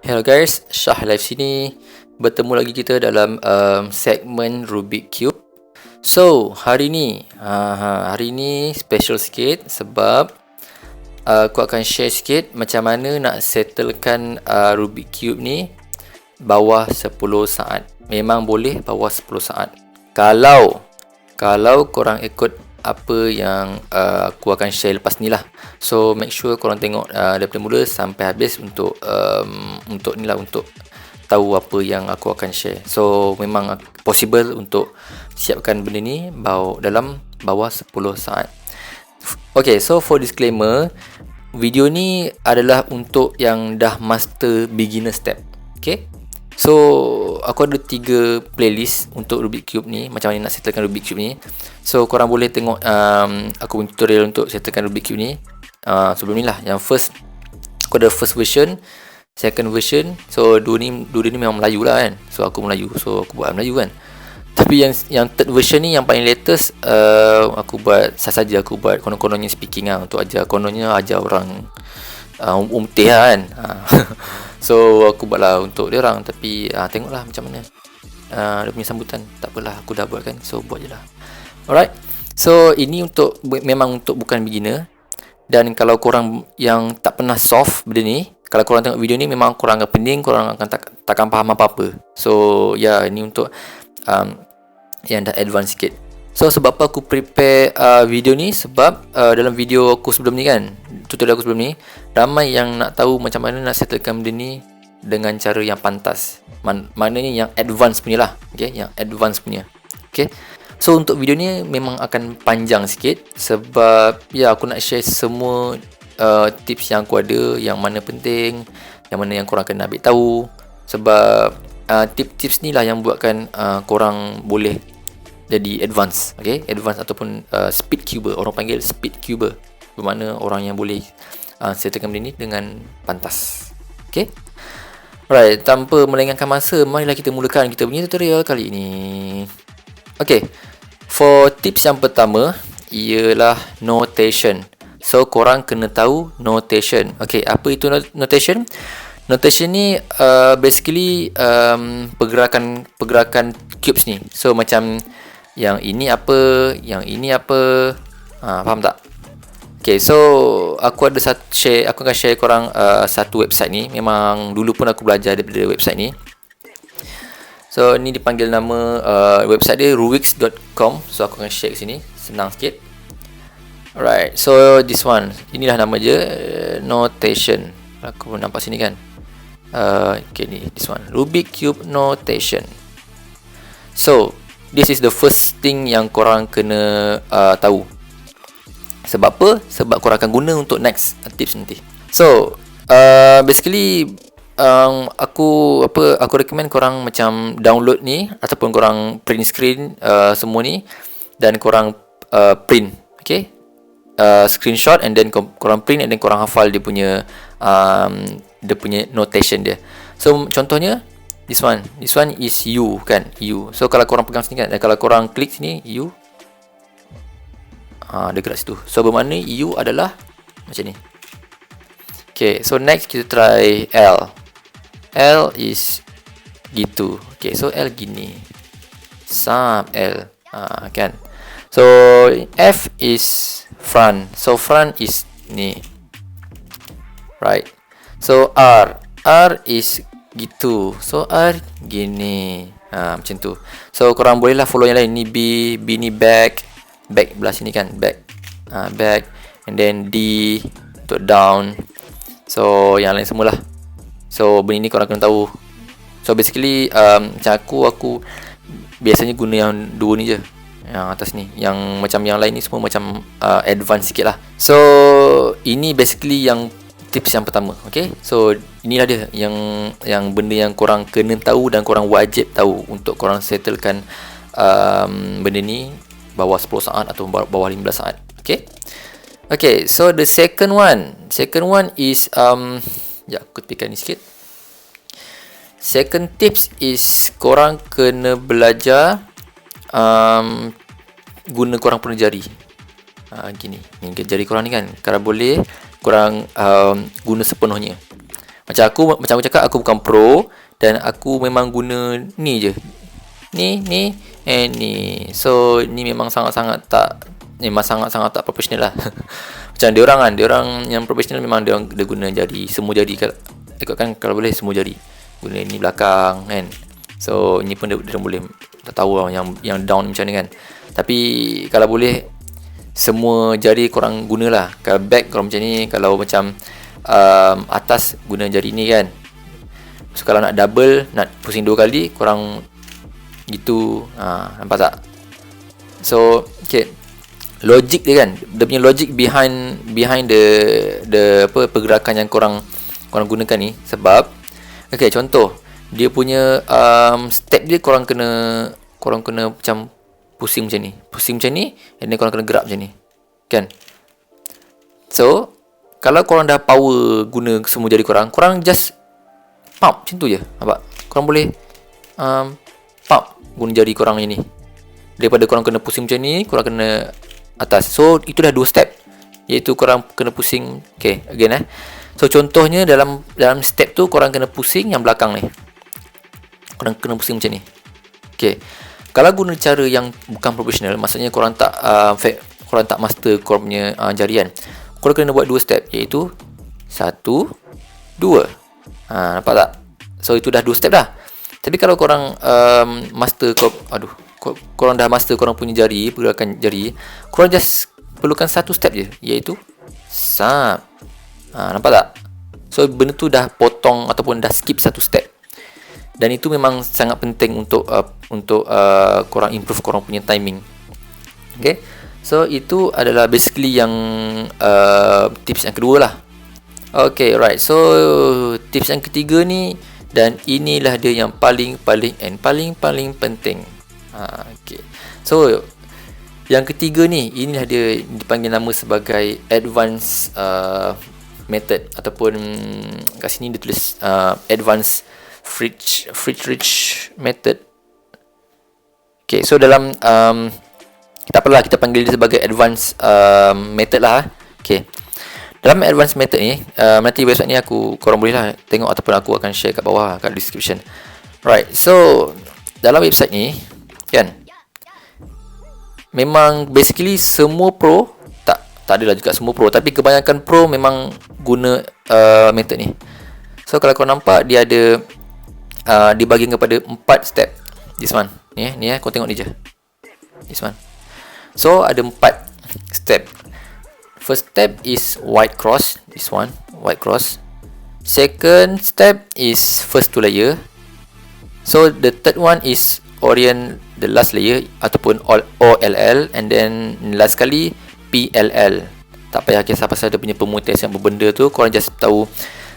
Hello guys, Syah live sini. Bertemu lagi kita dalam segmen Rubik Cube. So, hari ni special sikit sebab aku akan share sikit macam mana nak settlekan Rubik Cube ni bawah 10 saat. Memang boleh bawah 10 saat. Kalau korang ikut apa yang aku akan share lepas ni lah. So make sure korang tengok daripada mula sampai habis untuk ni lah, untuk tahu apa yang aku akan share. So memang possible untuk siapkan benda ni dalam bawah 10 saat. Okay, so for disclaimer, video ni adalah untuk yang dah master beginner step. Okay, so aku ada 3 playlist untuk Rubik Cube ni, macam mana nak settlekan Rubik Cube ni. So korang boleh tengok aku punya tutorial untuk settlekan Rubik Cube ni. Sebelum ni lah, yang first, aku ada first version, second version. So dua ni memang Melayu lah kan. So aku Melayu, so aku buat Melayu kan. Tapi yang third version ni, yang paling latest, aku buat saja, aku buat konon-kononnya speaking lah, untuk kononnya ajar orang umtih lah kan. So aku buat lah untuk dia orang. Tapi tengoklah macam mana dia punya sambutan. Tak apalah, aku dah buat kan, so buat je lah. Alright, so ini memang untuk bukan beginner. Dan kalau korang yang tak pernah solve benda ni, kalau korang tengok video ni, memang korang akan pening, korang akan takkan faham apa-apa. So ini untuk yang dah advance sikit. So sebab apa aku prepare video ni? Sebab dalam video aku sebelum ni kan, tutorial aku sebelum ni, ramai yang nak tahu macam mana nak settlekan benda ni dengan cara yang pantas. Maknanya yang advance punya lah. Okay, yang advance punya. Okay, so untuk video ni memang akan panjang sikit, sebab aku nak share semua tips yang aku ada, yang mana penting, yang mana yang korang kena ambil tahu. Sebab tips-tips ni lah yang buatkan korang boleh jadi advance. Okay, advance ataupun speed cuber. Orang panggil speed cuber, bermakna orang yang boleh settlekan benda ni dengan pantas. Okay, alright, tanpa melengahkan masa, marilah kita mulakan kita punya tutorial kali ini. Okay, for tips yang pertama ialah notation. So korang kena tahu notation. Okay, apa itu notation? Notation ni basically pergerakan cubes ni. So macam yang ini apa, yang ini apa, faham tak? Okay, so aku akan share korang satu website ni. Memang dulu pun aku belajar daripada website ni. So ni dipanggil nama website dia rubiks.com. So aku akan share kat sini, senang sikit. Alright, so this one, inilah nama je, notation. Aku pun nampak sini kan. Okay, ni this one, Rubik Cube notation. So this is the first thing yang korang kena tahu. Sebab apa? Sebab korang akan guna untuk next tips nanti. So basically aku recommend korang macam download ni, ataupun korang print screen semua ni, dan korang print. Okay, screenshot, and then korang print, and then korang hafal dia punya notation dia. So contohnya this one is U kan, U. So kalau korang pegang sini kan, dan kalau korang klik sini U, dia gerak situ. So bermakna U adalah macam ni. Okay, so next kita try L. L is gitu. Okay, so L gini, sub L, kan. So F is front. So front is ni, right. So R is gitu. So R gini, macam tu. So korang bolehlah follow yang lain. Ni B ni back belah sini kan, back, and then D untuk down. So yang lain semualah. So benda ni korang kena tahu. So basically macam aku biasanya guna yang dua ni je, yang atas ni. Yang macam yang lain ni semua macam advance sikit lah. So ini basically yang tips yang pertama. Okay, so inilah dia yang benda yang korang kena tahu dan korang wajib tahu untuk korang settlekan benda ni bawah 10 saat atau bawah 15 saat. Okay, so the second one is aku tepikan ni sikit. Second tips is korang kena belajar guna korang punya jari. Gini, ni jari korang ni kan, kalau boleh korang guna sepenuhnya. Macam aku cakap, aku bukan pro dan aku memang guna ni je. Ni ni. So ni memang sangat-sangat tak profesional lah. Macam dia orang yang profesional memang dia guna jari, semua jari. Ikutkan kalau boleh semua jari. Guna ni belakang kan. So ni pun dia boleh, tak tahu lah yang down macam ni kan. Tapi kalau boleh semua jari korang gunalah. Kalau back korang macam ni, kalau macam atas guna jari ni kan. So kalau nak double, nak pusing 2 kali, korang gitu. Nampak tak? So okay, logik dia kan, dia punya logik behind the pergerakan yang korang gunakan ni. Sebab okay, contoh dia punya step dia, korang kena macam pusing macam ni, and then korang kena gerak macam ni kan. So kalau korang dah power guna semua jari korang just pump macam tu je. Nampak? Korang boleh pump guna jari korang ini. Daripada korang kena pusing macam ni, korang kena atas. So itu dah 2 step, iaitu korang kena pusing. Okay, again so contohnya dalam step tu korang kena pusing yang belakang ni. Korang kena pusing macam ni. Okay, kalau guna cara yang bukan profesional, maksudnya korang tak master korang punya jarian, korang kena buat 2 step, iaitu 1, 2. Nampak tak? So itu dah 2 step dah. Tapi kalau korang korang dah master korang punya jari, pergerakan jari, korang just perlukan 1 step je, iaitu sap. Nampak tak? So benda tu dah potong ataupun dah skip 1 step. Dan itu memang sangat penting untuk korang improve korang punya timing. Okay, so itu adalah basically yang tips yang kedua lah. Okay, right. So tips yang ketiga ni, dan inilah dia yang paling penting. Okay, so yang ketiga ni, inilah dia dipanggil nama sebagai advanced method, ataupun kat sini dia tulis advanced Friedrich method. Okay, so dalam tak apalah, kita panggil dia sebagai advanced method lah. Okay, dalam advanced method ni, nanti website ni korang boleh lah tengok, ataupun aku akan share kat bawah kat description. Right, so dalam website ni kan, memang basically semua pro, tak adalah juga semua pro, tapi kebanyakan pro memang guna method ni. So kalau korang nampak, dia ada dibagi kepada 4 step. This one ni kau tengok ni je, this one. So ada 4 step. First step is white cross, this one, white cross. Second step is first 2 layer. So the third one is orient the last layer, ataupun OLL, and then last kali PLL. Tak payah kisah pasal dia punya permutasi yang berbenda tu, korang just tahu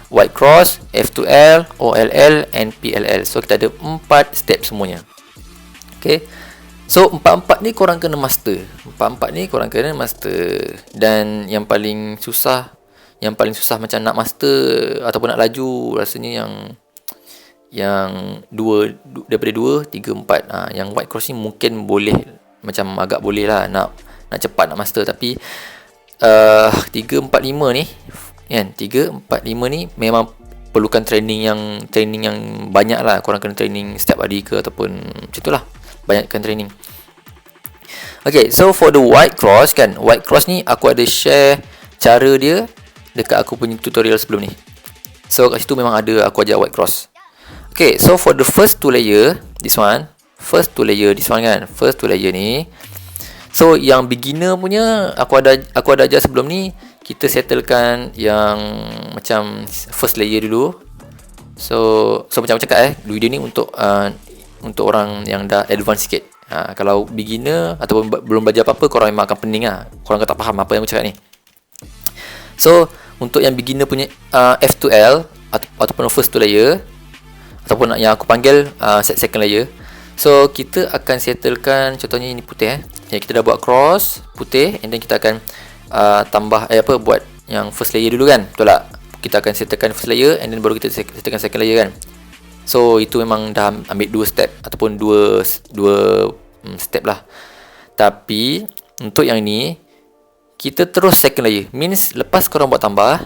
white cross, F2L, OLL and PLL. So kita ada 4 step semuanya. Okay, so 4 ni korang kena master. 4 ni korang kena master. Dan yang paling susah macam nak master ataupun nak laju, rasanya yang daripada 2, 3, 4. Yang white cross ni mungkin boleh, macam agak boleh lah nak cepat nak master. Tapi 3, 4, 5 ni kan, 3, 4, 5 ni memang perlukan training yang banyak lah. Korang kena training setiap hari ke, ataupun macam tu lah, banyakkan training. Okay, so for the white cross kan, white cross ni aku ada share cara dia dekat aku punya tutorial sebelum ni. So kat situ memang ada aku ajar white cross. Okay, so for the first 2 layer, this one, first 2 layer ni, so yang beginner punya aku ada ajar sebelum ni. Kita settlekan yang macam first layer dulu. So macam aku cakap video ni untuk orang yang dah advance sikit. Kalau beginner ataupun belum belajar apa-apa, korang memang akan pening lah. Korang tak faham apa yang aku cakap ni. So untuk yang beginner punya F2L ataupun first 2 layer, ataupun yang aku panggil second layer, so kita akan settlekan, contohnya ini putih kita dah buat cross putih, and then kita akan tambah buat yang first layer dulu kan, betul tak? Kita akan settlekan first layer, and then baru kita settlekan second layer kan. So itu memang dah ambil 2 step ataupun 2 step lah. Tapi untuk yang ni, kita terus second layer, means lepas korang buat tambah,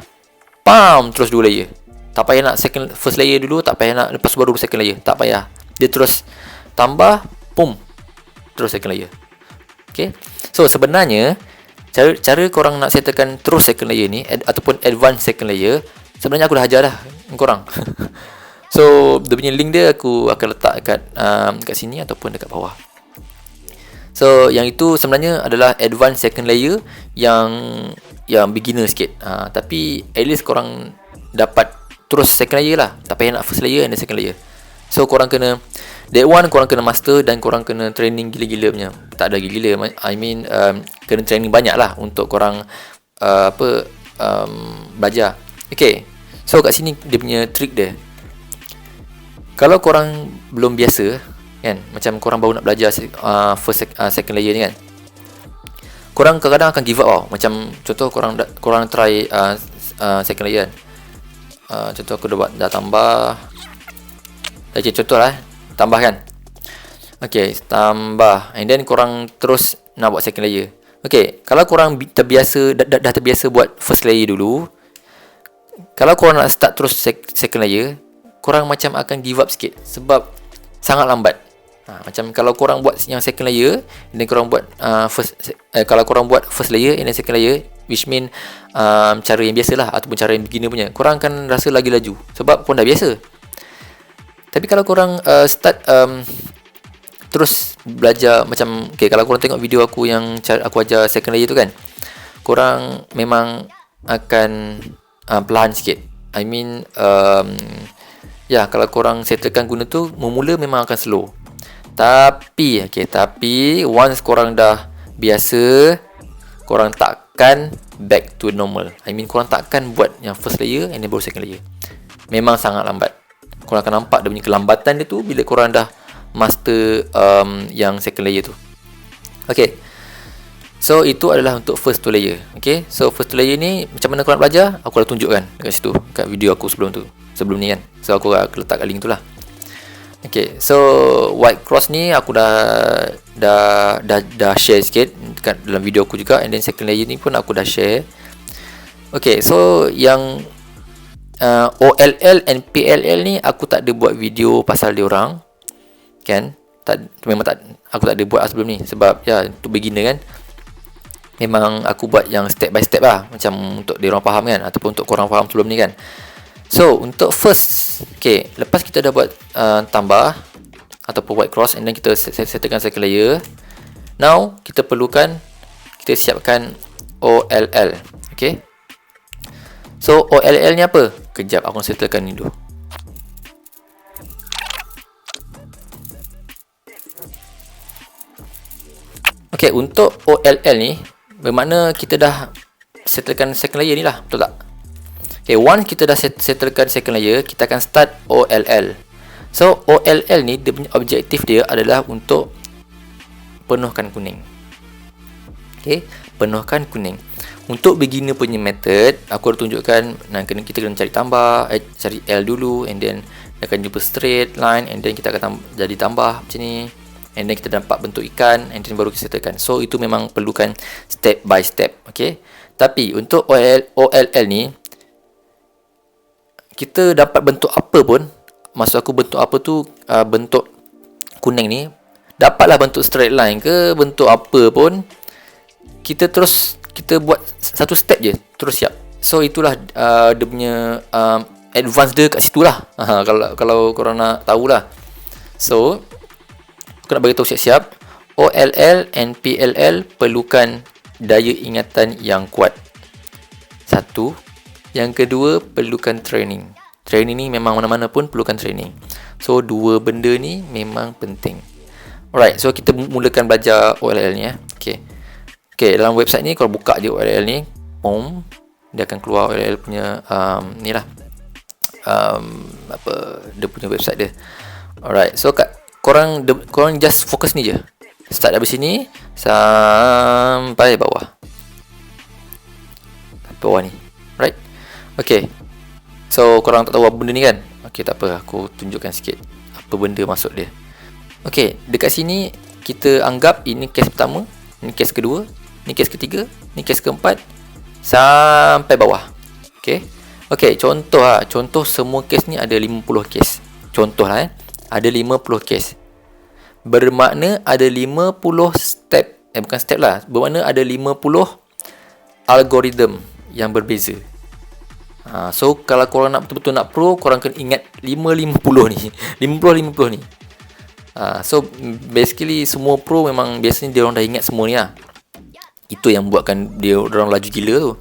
terus 2 layer. Tak payah nak first layer dulu, tak payah nak lepas baru second layer, tak payah. Dia terus tambah, pum, terus second layer. Okay. So sebenarnya cara korang nak settlekan terus second layer ni ataupun advanced second layer, sebenarnya aku dah ajar dah korang. So dia punya link dia aku akan letak kat sini ataupun dekat bawah. So yang itu sebenarnya adalah advanced second layer yang beginner sikit. Tapi at least korang dapat terus second layer lah, tak payah nak first layer and then second layer. So korang kena that one, korang kena master dan korang kena training gila-gila punya. Tak ada gila-gila, I mean kena training banyak lah untuk korang belajar. Okay, so kat sini dia punya trick dia. Kalau korang belum biasa kan, macam korang baru nak belajar second layer ni kan, korang kadang-kadang akan give up tau. Macam contoh korang try second layer kan. Contoh aku dah tambah. Okay, contoh lah tambah kan. Okay, tambah, and then korang terus nak buat second layer. Okay, kalau korang terbiasa dah terbiasa buat first layer dulu, kalau korang nak start terus second layer, korang macam akan give up sikit sebab sangat lambat. Macam kalau korang buat yang second layer and then korang buat kalau korang buat first layer and then second layer, which mean cara yang biasalah ataupun cara yang beginner punya, korang akan rasa lagi laju sebab korang dah biasa. Tapi kalau korang start terus belajar macam, okay, kalau korang tengok video aku yang aku ajar second layer tu kan, korang memang akan pelan sikit. I mean kalau korang settlekan guna tu, memula memang akan slow. Tapi once korang dah biasa, korang takkan back to normal. I mean korang takkan buat yang first layer and then baru second layer. Memang sangat lambat. Korang akan nampak dia punya kelambatan dia tu bila korang dah master yang second layer tu. Okay, so itu adalah untuk first two layer. Okay, so first two layer ni macam mana korang belajar, aku dah tunjukkan dekat situ, kat video aku sebelum ni kan. So aku letak kat link tu lah. Okay, so white cross ni aku dah share sikit kat dalam video aku juga, and then second layer ni pun aku dah share. Okay, so yang OLL and PLL ni aku tak ada buat video pasal dia orang kan. Aku tak ada buat sebelum ni sebab untuk beginner kan. Memang aku buat yang step by step lah, macam untuk dia orang faham kan, ataupun untuk korang faham sebelum ni kan. So untuk first, okay, lepas kita dah buat tambah ataupun white cross and then kita settlekan second layer, now kita siapkan OLL. Okay, so OLL ni apa? Kejap aku settlekan ni dulu. Okay, untuk OLL ni bermakna kita dah settlekan second layer ni lah, betul tak? Okay, once kita dah settlekan second layer, kita akan start OLL. So OLL ni dia punya objektif dia adalah untuk penuhkan kuning. Okay, penuhkan kuning. Untuk beginner punya method, aku dah tunjukkan kita kena cari tambah, cari L dulu, and then dia akan jumpa straight line, and then kita akan jadi tambah macam ni, and then kita dapat bentuk ikan, and then baru kita settlekan. So itu memang perlukan step by step. Okay, tapi untuk OLL ni, kita dapat bentuk apa pun, maksud aku bentuk apa tu, bentuk kuning ni, dapatlah bentuk straight line ke bentuk apa pun, kita buat satu step je terus siap. So itulah dia punya advance dia kat situ lah. Kalau korang nak tahulah. So aku nak bagi tahu siap-siap, OLL and PLL perlukan daya ingatan yang kuat. Satu. Yang kedua, perlukan training. Training ni memang mana-mana pun perlukan training. So dua benda ni memang penting. Alright, so kita mulakan belajar OLL ni. Okay, dalam website ni kalau buka je OLL ni, dia akan keluar OLL punya ni lah, dia punya website dia. Alright, so korang just fokus ni je. Start dari sini sampai bawah ni. Right? Okay, so korang tak tahu apa benda ni kan? Okay, tak apa, aku tunjukkan sikit apa benda maksud dia. Okay, dekat sini kita anggap ini case pertama, ini case kedua, ini case ketiga, ini case keempat, sampai bawah. Okay, Okay, contoh semua kes ni ada 50 kes. Contoh lah ada 50 kes. Bermakna ada 50 step. Bukan step lah. Bermakna ada 50 algoritma yang berbeza. So kalau korang nak betul-betul nak pro, korang kena ingat 50 ni. 50 ni. So basically semua pro memang biasanya dia orang dah ingat semua ni lah. Itu yang buatkan dia orang laju gila tu.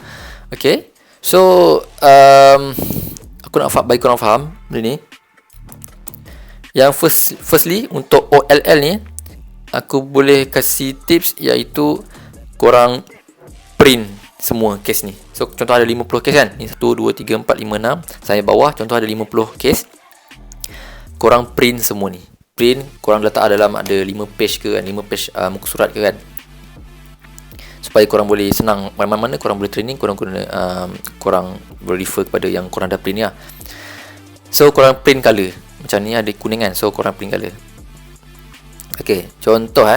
Okay. So aku nak bagi korang faham benda ni. Yang firstly untuk OLL ni, aku boleh kasih tips iaitu korang print semua kes ni. So contoh ada 50 kes kan. Ni 1, 2, 3, 4, 5, 6. Saya bawah contoh ada 50 kes. Korang print semua ni. Print, korang letak dalam ada 5 page ke kan, 5 page muka surat ke kan. Supaya korang boleh senang mana-mana korang boleh training, korang boleh refer kepada yang korang dah print ni lah. So korang print colour. Macam ni ada kuning kan. So korang print colour. Okay, contoh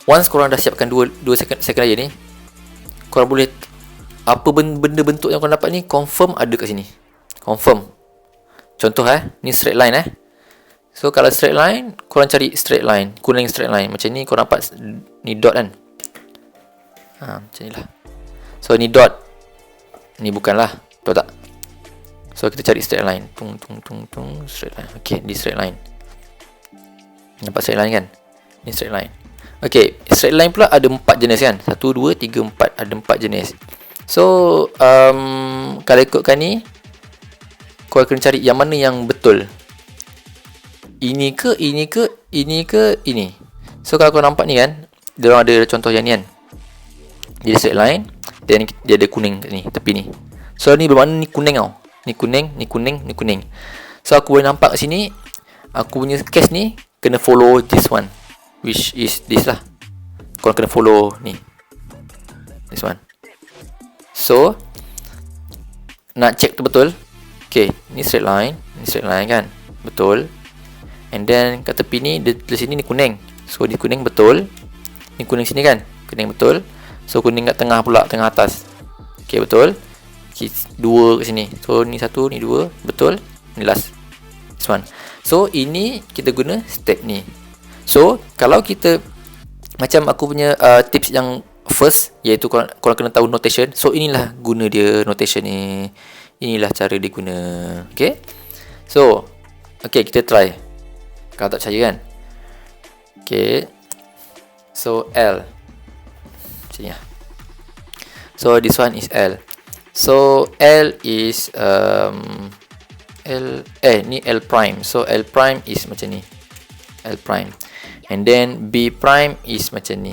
once korang dah siapkan 2 second raya ni, korang boleh apa benda bentuk yang korang dapat ni confirm ada kat sini. Confirm. Contoh ni straight line So kalau straight line, korang cari straight line, kuning straight line. Macam ni korang dapat ni dot kan. Macam ni lah. So ni dot. Ni bukanlah. Tahu tak? So kita cari straight line. Tung straight line. Okay, di straight line. Nampak straight line kan? Ni straight line. Okay, straight line pula ada 4 jenis kan? 1, 2, 3, 4. Ada 4 jenis. So kalau ikutkan ni, korang kena cari yang mana yang betul. Ini ke, ini ke, ini ke, ini. So kalau korang nampak ni kan, dia orang ada contoh yang ni kan. Dia straight line, dan dia ada kuning ni, tepi ni. So ni bermakna ni kuning tau. Ni kuning, ni kuning, ni kuning. So aku boleh nampak kat sini, aku punya case ni kena follow this one, which is this lah. Korang kena follow ni, this one. So nak check tu betul. Okay, ni straight line kan, betul. And then kat tepi ni, di sini ni kuning. So ni kuning betul. Ni kuning sini kan, kuning betul. So kuning kat tengah pula, tengah atas. Okay, betul. Okay, 2 kat sini. So ni 1, ni 2, betul. Ni last, this one. So ini kita guna step ni. So kalau kita, macam aku punya tips yang first, iaitu korang kena tahu notation. So inilah guna dia notation ni. Inilah cara dia guna. Okay. So okay, kita try. Kalau tak percaya kan. Okay. So L, macam ni lah. So this one is L. So L is ni L prime. So L prime is macam ni, L prime. And then B prime is macam ni,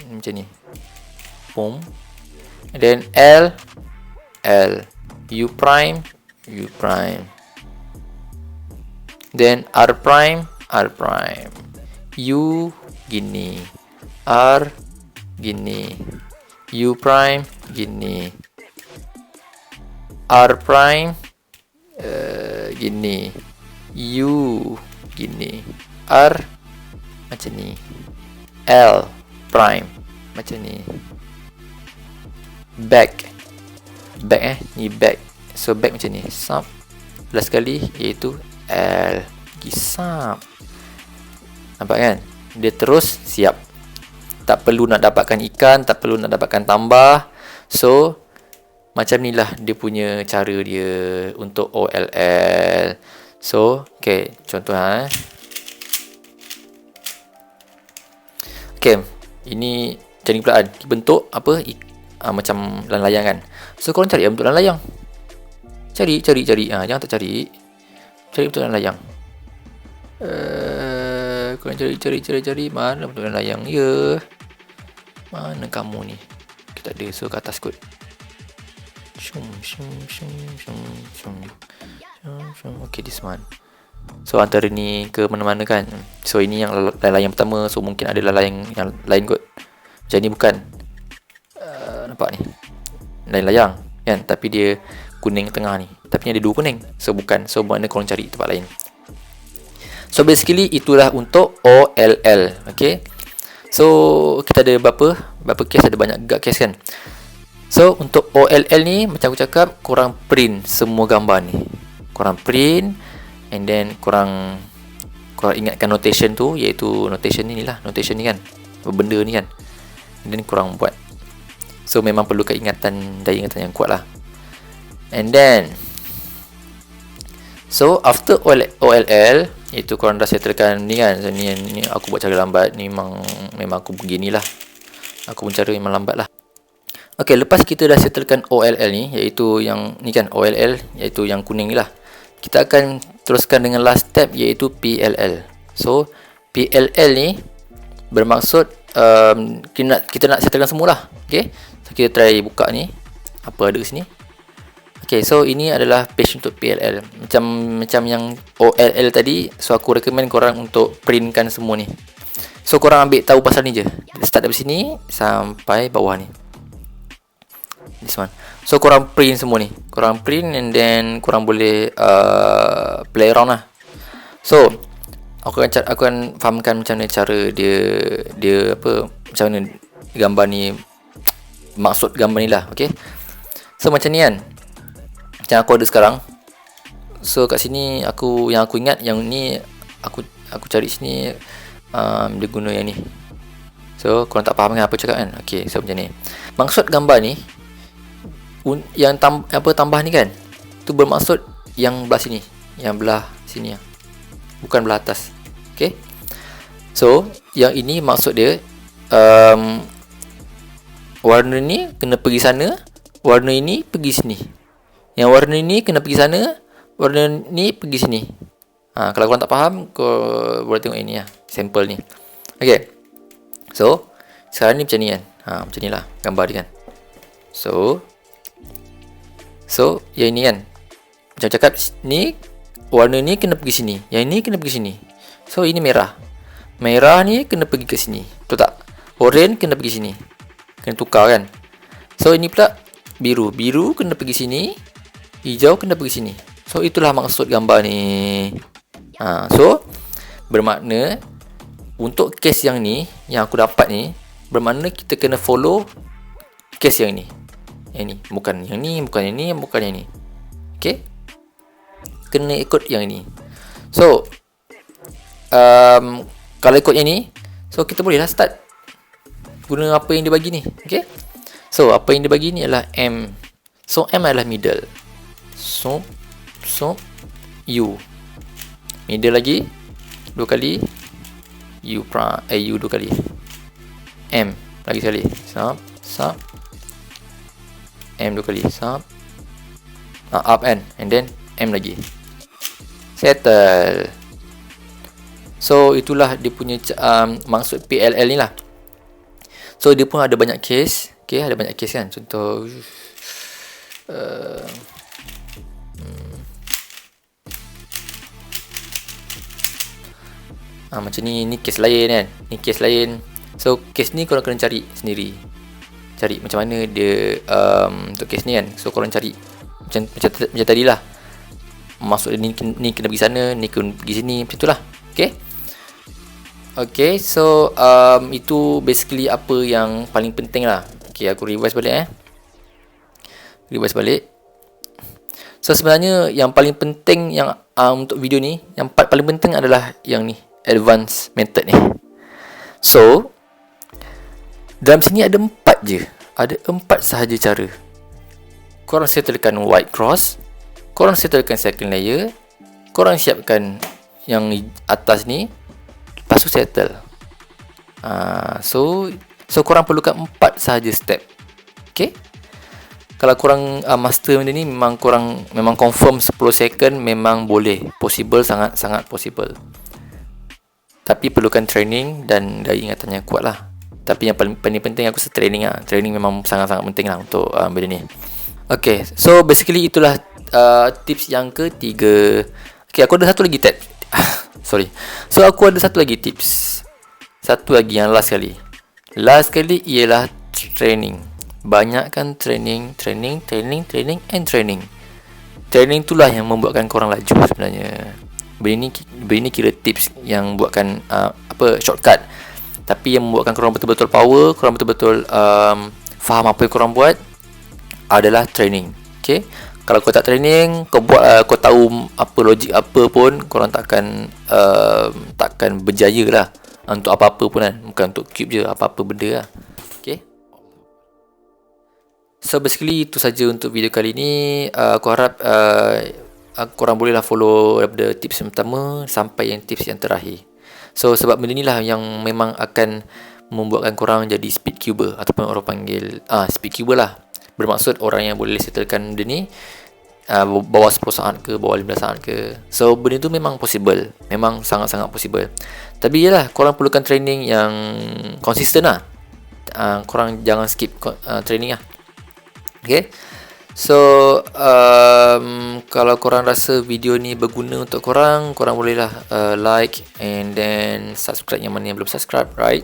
macam ni, boom. And then L, U prime, U prime. Then R prime, U gini, R gini, U prime gini, R prime gini, U gini, R macam ni, L prime macam ni. Back ni back. So back macam ni, sub last kali iaitu L gisap. Nampak kan? Dia terus siap. Tak perlu nak dapatkan ikan, tak perlu nak dapatkan tambah. So macam ni lah dia punya cara dia untuk OLL. So okay, contoh okay, ini macam ni pula kan. Bentuk apa? Macam layang kan. So korang cari bentuk layang. Cari. Jangan tak cari. Cari bentuk layang. Korang cari. Mana bentuk layang? Ya. Mana kamu ni? Kita ada. So ke atas kot. Okay, this one. So antara ni ke mana-mana kan. So ini yang layang pertama. So mungkin ada layang yang lain kot. Macam ni bukan. Nampak ni, lain layang kan, tapi dia kuning tengah ni, tapi ada 2 kuning. So bukan. So makna korang cari tempat lain. So basically itulah untuk OLL. Okay. So kita ada berapa case, ada banyak gak case kan. So untuk OLL ni, macam aku cakap, korang print semua gambar ni. Korang print, and then korang ingatkan notation tu, iaitu notation ni lah, notation ni kan, benda ni kan, and then korang buat. So memang perlukan daya ingatan yang kuat lah. And then so after OLL, iaitu korang dah settlekan ni kan, so, ni aku buat cara lambat, ni memang aku beginilah, aku pun cara memang lambat lah. Okay, lepas kita dah settlekan OLL ni, iaitu yang ni kan, OLL iaitu yang kuning ni lah, kita akan teruskan dengan last step, iaitu PLL. So PLL ni bermaksud kita nak settlekan semua lah. Okay, so kita try buka ni, apa ada kat sini. Okay, so ini adalah page untuk PLL. Macam yang OLL tadi, so aku recommend korang untuk printkan semua ni. So korang ambil tahu pasal ni je, start dari sini sampai bawah ni, this one. So korang print semua ni, korang print, and then korang boleh play around lah. So aku akan fahamkan macam mana cara dia apa, macam mana gambar ni, maksud gambar ni lah. Okay, so macam ni kan, macam aku ada sekarang. So kat sini yang aku ingat, yang ni aku cari sini, dia guna yang ni. So korang tak faham kan apa cakap kan. Okay, so macam ni maksud gambar ni. Yang tambah ni kan, tu bermaksud yang belah sini, yang belah sini, bukan belah atas. Okay, so yang ini maksud dia, warna ni kena pergi sana, warna ini pergi sini. Yang warna ni kena pergi sana, warna ni pergi sini. Kalau korang tak faham, kau boleh tengok ini lah, sampel ni. Okay, so sekarang ni macam ni kan, macam ni lah gambar dia kan. So yang ini kan, macam cakap ni, warna ni kena pergi sini, yang ni kena pergi sini. So ini merah ni kena pergi ke sini, betul tak? Orange kena pergi sini, kena tukar kan. So ini pula biru kena pergi sini, hijau kena pergi sini. So itulah maksud gambar ni. So bermakna untuk case yang ni, yang aku dapat ni, bermakna kita kena follow case yang ni. Yang ni, bukan yang ni, bukan yang ni, bukan yang ni. Okay, kena ikut yang ni. So kalau ikut yang ni, so kita bolehlah start guna apa yang dia bagi ni. Okay, so apa yang dia bagi ni adalah M. So M adalah middle. So U, middle lagi 2 kali, U 2 kali, M lagi sekali, sub M 2 kali, sub up and then M lagi, settle. So itulah dia punya maksud PLL ni lah. So dia pun ada banyak case. Okay, ada banyak case kan. Contoh macam ni case lain kan, ni case lain. So case ni korang kena cari sendiri, cari macam mana dia untuk case ni kan. So korang cari macam tadi lah, maksud ni kena pergi sana, ni kena pergi sini, macam tu lah. Okay, so itu basically apa yang paling penting lah. Okay, aku revise balik So sebenarnya yang paling penting yang untuk video ni, yang part paling penting adalah yang ni, advanced method ni. So dalam sini ada 4 je, ada 4 sahaja cara. Korang settlekan white cross, korang settlekan second layer, korang siapkan yang atas ni, lepas tu settle. So korang perlukan 4 sahaja step. Okay, kalau korang master benda ni, memang korang memang confirm 10 second memang boleh, possible, sangat possible. Tapi perlukan training dan daya ingatan yang kuat lah. Tapi yang paling penting aku rasa training lah. Training memang sangat penting lah untuk benda ni. Okay, so basically itulah tips yang ketiga. Okay, aku ada satu lagi tips. Sorry. So aku ada satu lagi tips. Satu lagi yang last kali. Last kali ialah training. Banyakkan training. Training itulah yang membuatkan korang laju sebenarnya. Benda ni kira tips yang buatkan shortcut. Tapi yang membuatkan korang betul-betul power, korang betul-betul faham apa yang korang buat, adalah training. Okay, kalau kau tak training, kau buat kau tahu apa logik apa pun, korang takkan berjaya lah untuk apa-apa pun kan. Bukan untuk cube je, apa-apa benda lah. Okay, so basically itu saja untuk video kali ni. Aku harap korang bolehlah follow daripada tips yang pertama sampai yang tips yang terakhir. So sebab benda ni lah yang memang akan membuatkan korang jadi speed cuber, ataupun orang panggil speed cuber lah. Bermaksud orang yang boleh settlekan benda ni bawah 10 saat ke, bawah 15 saat ke. So benda tu memang possible, memang sangat-sangat possible. Tapi yalah, korang perlukan training yang konsisten lah. Korang jangan skip training lah. Okay, so kalau korang rasa video ni berguna untuk korang, korang bolehlah like and then subscribe yang mana yang belum subscribe, right?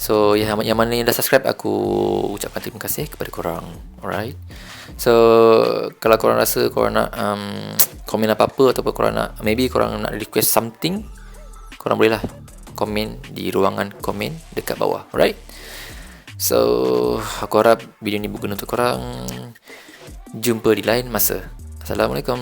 So yang mana yang dah subscribe, aku ucapkan terima kasih kepada korang. Alright, so kalau korang rasa korang nak komen apa-apa, ataupun korang nak, maybe korang nak request something, korang bolehlah komen di ruangan komen dekat bawah. Alright, so aku harap video ni berguna untuk korang. Jumpa di lain masa. Assalamualaikum.